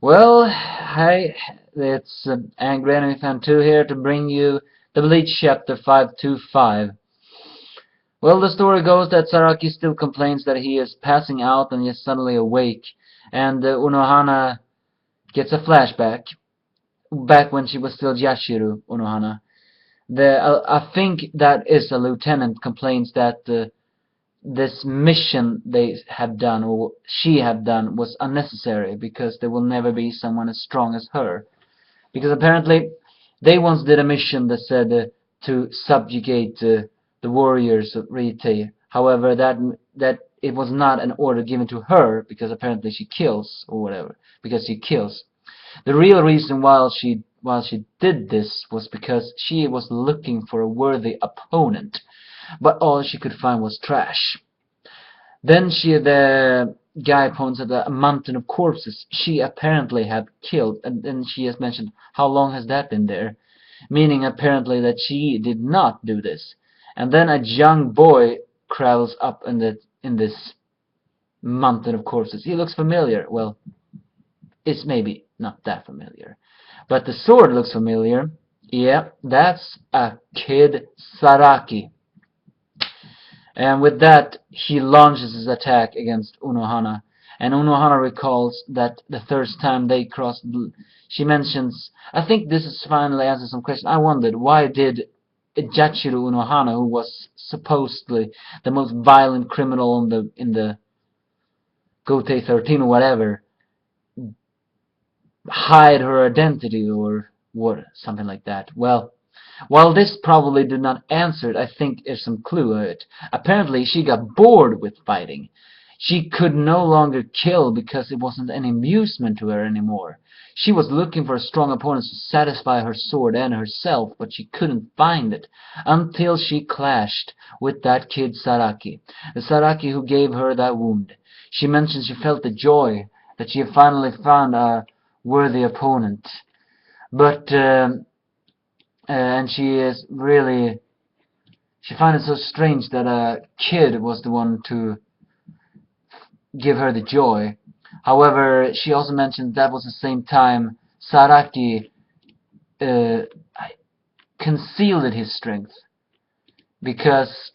Well, hi, it's Angry Anime Fan 2 here to bring you the Bleach chapter 525. Well, the story goes that Zaraki still complains that he is passing out and is suddenly awake, and Unohana gets a flashback, back when she was still Yashiro Unohana. I think that is a lieutenant complains that this mission they have done, or she have done, was unnecessary because there will never be someone as strong as her. Because apparently they once did a mission that said to subjugate the warriors of Rite. However, that it was not an order given to her because apparently she kills or whatever. Because she kills. The real reason why she did this was because she was looking for a worthy opponent, but all she could find was trash. Then the guy points at a mountain of corpses she apparently had killed, and then she has mentioned how long has that been there, meaning apparently that she did not do this. And then a young boy crawls up in this mountain of corpses. He looks familiar. Well, it's maybe not that familiar, but the sword looks familiar. Yeah, that's a kid Zaraki. And with that, he launches his attack against Unohana. And Unohana recalls that the first time they crossed, she mentions, I think this is finally answers some question. I wondered, why did Jachiro Unohana, who was supposedly the most violent criminal in the Gotei 13 or whatever, hide her identity or what, something like that? Well, while this probably did not answer it, I think there's some clue to it. Apparently, she got bored with fighting. She could no longer kill because it wasn't an amusement to her anymore. She was looking for strong opponents to satisfy her sword and herself, but she couldn't find it until she clashed with that kid Zaraki. The Zaraki who gave her that wound. She mentioned she felt the joy that she had finally found a worthy opponent. But and she finds it so strange that a kid was the one to give her the joy. However, she also mentioned that was the same time Zaraki uh, concealed his strength, because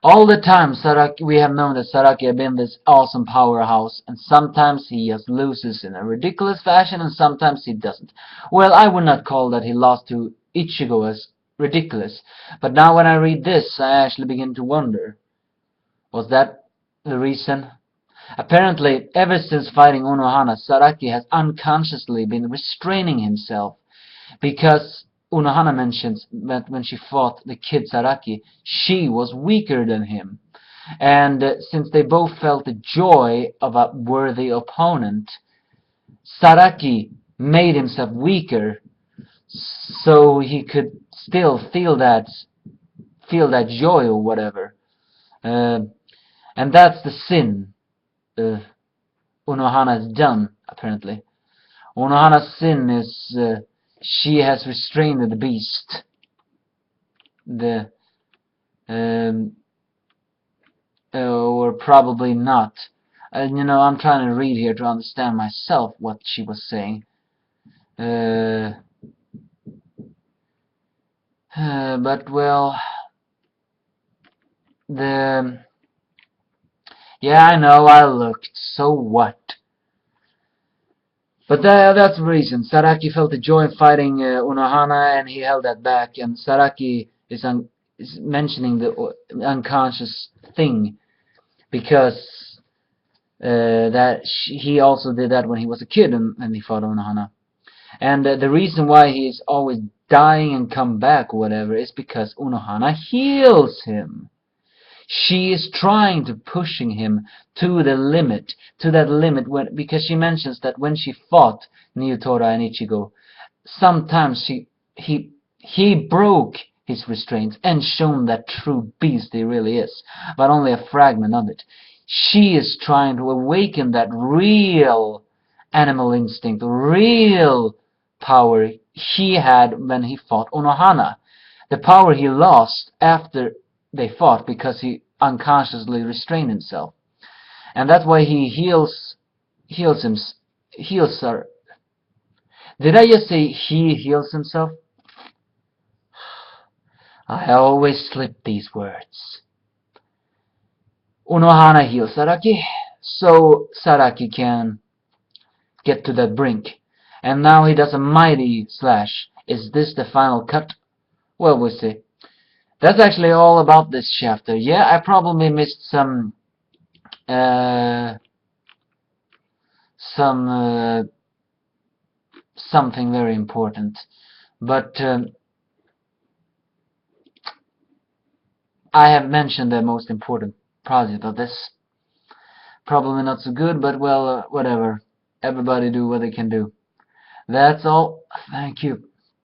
all the time we have known that Zaraki has been this awesome powerhouse, and sometimes he just loses in a ridiculous fashion, and sometimes he doesn't. Well, I would not call that he lost to Ichigo as ridiculous, but now when I read this, I actually begin to wonder, was that the reason? Apparently, ever since fighting Unohana, Zaraki has unconsciously been restraining himself, because Unohana mentions that when she fought the kid Zaraki, she was weaker than him. And since they both felt the joy of a worthy opponent, Zaraki made himself weaker so he could still feel that joy or whatever. And that's the sin Unohana has done, apparently. Unohana's sin is she has restrained the beast. Or probably not. I'm trying to read here to understand myself what she was saying. But well, yeah, I know I looked. So what? But that's the reason. Zaraki felt the joy in fighting Unohana, and he held that back. And Zaraki is mentioning the unconscious thing because he also did that when he was a kid and he fought Unohana. And the reason why he is always dying and come back or whatever is because Unohana heals him. She is trying to pushing him to the limit, because she mentions that when she fought Niutora and Ichigo, sometimes he broke his restraints and shown that true beast he really is, but only a fragment of it. She is trying to awaken that real animal instinct, real power he had when he fought Unohana. The power he lost after they fought because he unconsciously restrained himself. And that's why he heals heals him. Heals her. Did I just say he heals himself? I always slip these words. Unohana heals Zaraki, so Zaraki can get to that brink. And now he does a mighty slash. Is this the final cut? Well, we'll see. That's actually all about this chapter. Yeah, I probably missed uh, something very important, but I have mentioned the most important project of this. Probably not so good, but well, whatever. Everybody do what they can do. That's all. Thank you.